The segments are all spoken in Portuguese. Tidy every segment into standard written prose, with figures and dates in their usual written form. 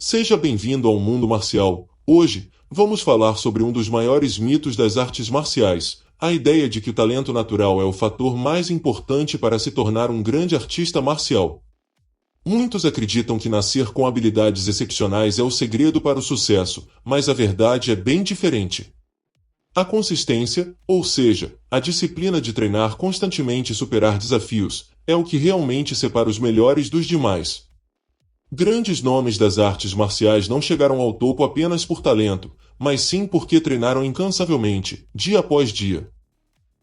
Seja bem-vindo ao mundo marcial. Hoje, vamos falar sobre um dos maiores mitos das artes marciais, a ideia de que o talento natural é o fator mais importante para se tornar um grande artista marcial. Muitos acreditam que nascer com habilidades excepcionais é o segredo para o sucesso, mas a verdade é bem diferente. A consistência, ou seja, a disciplina de treinar constantemente e superar desafios, é o que realmente separa os melhores dos demais. Grandes nomes das artes marciais não chegaram ao topo apenas por talento, mas sim porque treinaram incansavelmente, dia após dia.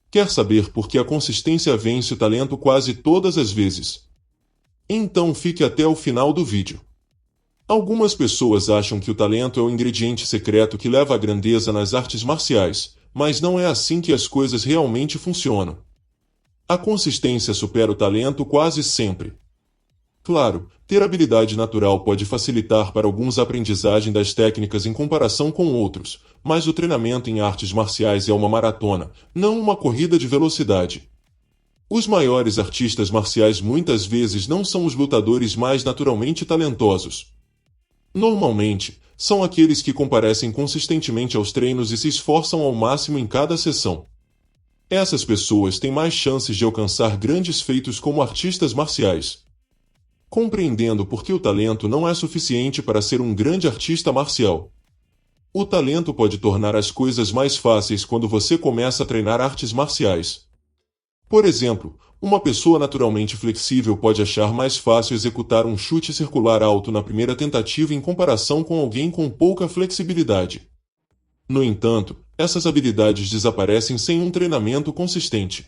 Quer saber por que a consistência vence o talento quase todas as vezes? Então fique até o final do vídeo. Algumas pessoas acham que o talento é o ingrediente secreto que leva à grandeza nas artes marciais, mas não é assim que as coisas realmente funcionam. A consistência supera o talento quase sempre. Claro, ter habilidade natural pode facilitar para alguns a aprendizagem das técnicas em comparação com outros, mas o treinamento em artes marciais é uma maratona, não uma corrida de velocidade. Os maiores artistas marciais muitas vezes não são os lutadores mais naturalmente talentosos. Normalmente, são aqueles que comparecem consistentemente aos treinos e se esforçam ao máximo em cada sessão. Essas pessoas têm mais chances de alcançar grandes feitos como artistas marciais. Compreendendo por que o talento não é suficiente para ser um grande artista marcial. O talento pode tornar as coisas mais fáceis quando você começa a treinar artes marciais. Por exemplo, uma pessoa naturalmente flexível pode achar mais fácil executar um chute circular alto na primeira tentativa em comparação com alguém com pouca flexibilidade. No entanto, essas habilidades desaparecem sem um treinamento consistente.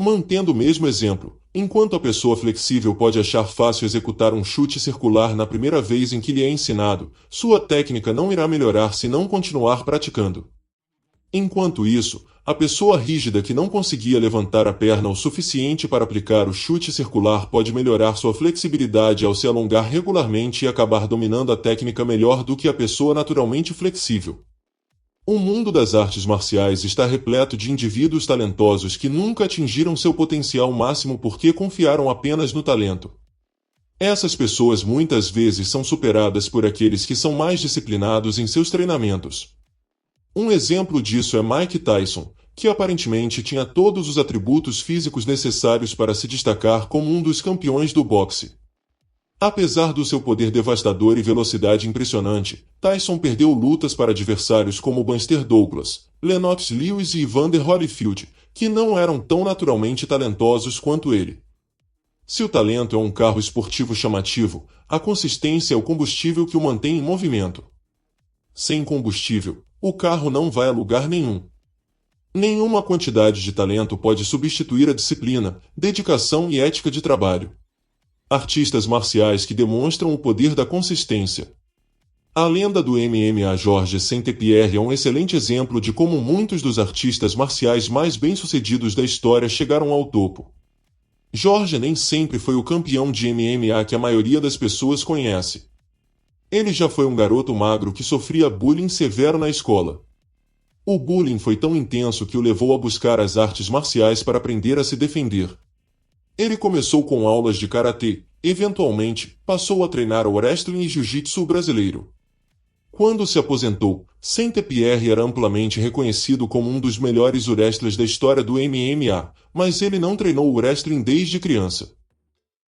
Mantendo o mesmo exemplo, enquanto a pessoa flexível pode achar fácil executar um chute circular na primeira vez em que lhe é ensinado, sua técnica não irá melhorar se não continuar praticando. Enquanto isso, a pessoa rígida que não conseguia levantar a perna o suficiente para aplicar o chute circular pode melhorar sua flexibilidade ao se alongar regularmente e acabar dominando a técnica melhor do que a pessoa naturalmente flexível. O mundo das artes marciais está repleto de indivíduos talentosos que nunca atingiram seu potencial máximo porque confiaram apenas no talento. Essas pessoas muitas vezes são superadas por aqueles que são mais disciplinados em seus treinamentos. Um exemplo disso é Mike Tyson, que aparentemente tinha todos os atributos físicos necessários para se destacar como um dos campeões do boxe. Apesar do seu poder devastador e velocidade impressionante, Tyson perdeu lutas para adversários como Buster Douglas, Lennox Lewis e Evander Holyfield, que não eram tão naturalmente talentosos quanto ele. Se o talento é um carro esportivo chamativo, a consistência é o combustível que o mantém em movimento. Sem combustível, o carro não vai a lugar nenhum. Nenhuma quantidade de talento pode substituir a disciplina, dedicação e ética de trabalho. Artistas marciais que demonstram o poder da consistência. A lenda do MMA Georges St-Pierre é um excelente exemplo de como muitos dos artistas marciais mais bem-sucedidos da história chegaram ao topo. Georges nem sempre foi o campeão de MMA que a maioria das pessoas conhece. Ele já foi um garoto magro que sofria bullying severo na escola. O bullying foi tão intenso que o levou a buscar as artes marciais para aprender a se defender. Ele começou com aulas de karatê, eventualmente, passou a treinar o wrestling e jiu-jitsu brasileiro. Quando se aposentou, St-Pierre era amplamente reconhecido como um dos melhores wrestlers da história do MMA, mas ele não treinou o wrestling desde criança.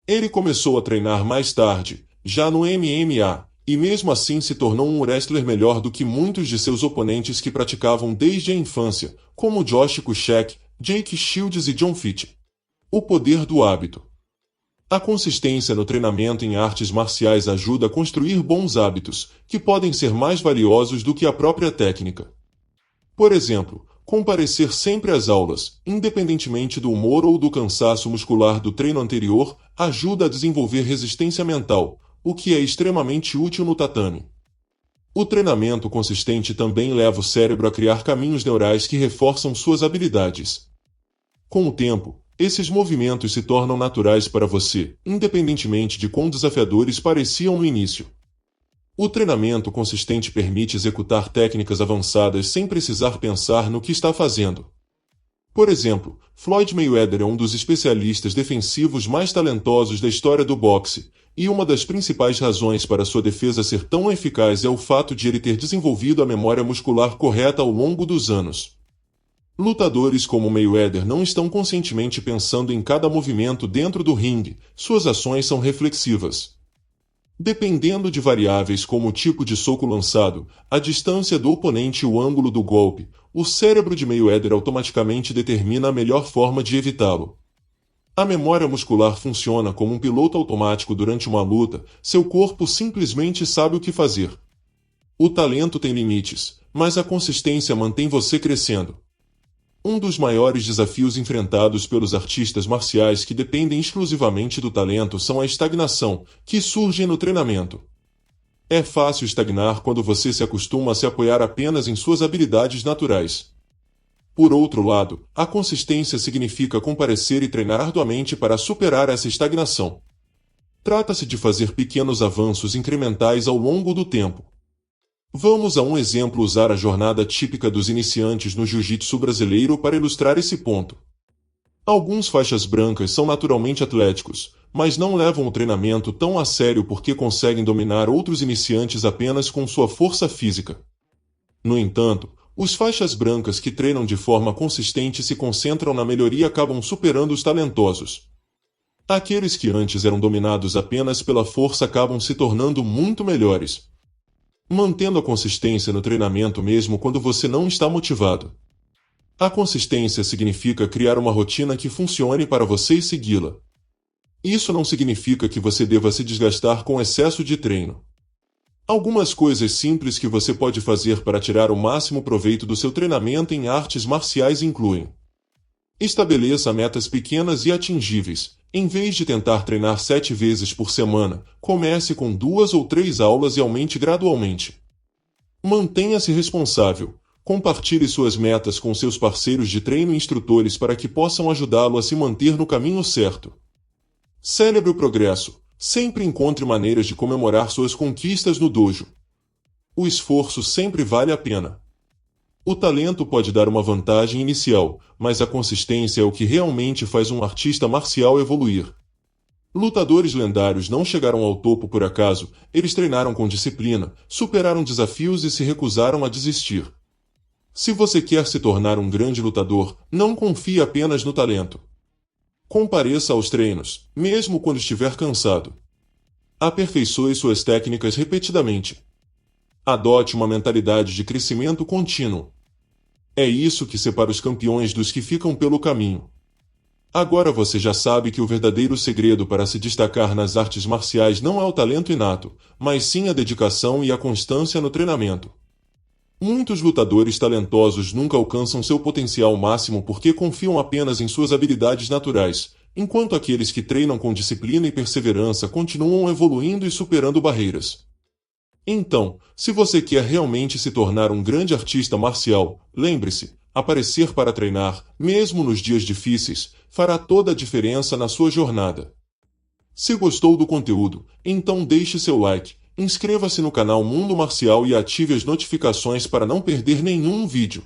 Ele começou a treinar mais tarde, já no MMA, e mesmo assim se tornou um wrestler melhor do que muitos de seus oponentes que praticavam desde a infância, como Josh Kushek, Jake Shields e John Fitch. O poder do hábito. A consistência no treinamento em artes marciais ajuda a construir bons hábitos, que podem ser mais valiosos do que a própria técnica. Por exemplo, comparecer sempre às aulas, independentemente do humor ou do cansaço muscular do treino anterior, ajuda a desenvolver resistência mental, o que é extremamente útil no tatame. O treinamento consistente também leva o cérebro a criar caminhos neurais que reforçam suas habilidades. Com o tempo, esses movimentos se tornam naturais para você, independentemente de quão desafiadores pareciam no início. O treinamento consistente permite executar técnicas avançadas sem precisar pensar no que está fazendo. Por exemplo, Floyd Mayweather é um dos especialistas defensivos mais talentosos da história do boxe, e uma das principais razões para sua defesa ser tão eficaz é o fato de ele ter desenvolvido a memória muscular correta ao longo dos anos. Lutadores como Mayweather não estão conscientemente pensando em cada movimento dentro do ringue, suas ações são reflexivas. Dependendo de variáveis como o tipo de soco lançado, a distância do oponente e o ângulo do golpe, o cérebro de Mayweather automaticamente determina a melhor forma de evitá-lo. A memória muscular funciona como um piloto automático durante uma luta, seu corpo simplesmente sabe o que fazer. O talento tem limites, mas a consistência mantém você crescendo. Um dos maiores desafios enfrentados pelos artistas marciais que dependem exclusivamente do talento são a estagnação, que surge no treinamento. É fácil estagnar quando você se acostuma a se apoiar apenas em suas habilidades naturais. Por outro lado, a consistência significa comparecer e treinar arduamente para superar essa estagnação. Trata-se de fazer pequenos avanços incrementais ao longo do tempo. Vamos a um exemplo usar a jornada típica dos iniciantes no jiu-jitsu brasileiro para ilustrar esse ponto. Alguns faixas brancas são naturalmente atléticos, mas não levam o treinamento tão a sério porque conseguem dominar outros iniciantes apenas com sua força física. No entanto, os faixas brancas que treinam de forma consistente e se concentram na melhoria acabam superando os talentosos. Aqueles que antes eram dominados apenas pela força acabam se tornando muito melhores, mantendo a consistência no treinamento mesmo quando você não está motivado. A consistência significa criar uma rotina que funcione para você e segui-la. Isso não significa que você deva se desgastar com excesso de treino. Algumas coisas simples que você pode fazer para tirar o máximo proveito do seu treinamento em artes marciais incluem: estabeleça metas pequenas e atingíveis. Em vez de tentar treinar 7 vezes por semana, comece com 2 ou 3 aulas e aumente gradualmente. Mantenha-se responsável. Compartilhe suas metas com seus parceiros de treino e instrutores para que possam ajudá-lo a se manter no caminho certo. Celebre o progresso. Sempre encontre maneiras de comemorar suas conquistas no dojo. O esforço sempre vale a pena. O talento pode dar uma vantagem inicial, mas a consistência é o que realmente faz um artista marcial evoluir. Lutadores lendários não chegaram ao topo por acaso, eles treinaram com disciplina, superaram desafios e se recusaram a desistir. Se você quer se tornar um grande lutador, não confie apenas no talento. Compareça aos treinos, mesmo quando estiver cansado. Aperfeiçoe suas técnicas repetidamente. Adote uma mentalidade de crescimento contínuo. É isso que separa os campeões dos que ficam pelo caminho. Agora você já sabe que o verdadeiro segredo para se destacar nas artes marciais não é o talento inato, mas sim a dedicação e a constância no treinamento. Muitos lutadores talentosos nunca alcançam seu potencial máximo porque confiam apenas em suas habilidades naturais, enquanto aqueles que treinam com disciplina e perseverança continuam evoluindo e superando barreiras. Então, se você quer realmente se tornar um grande artista marcial, lembre-se, aparecer para treinar, mesmo nos dias difíceis, fará toda a diferença na sua jornada. Se gostou do conteúdo, então deixe seu like, inscreva-se no canal Mundo Marcial e ative as notificações para não perder nenhum vídeo.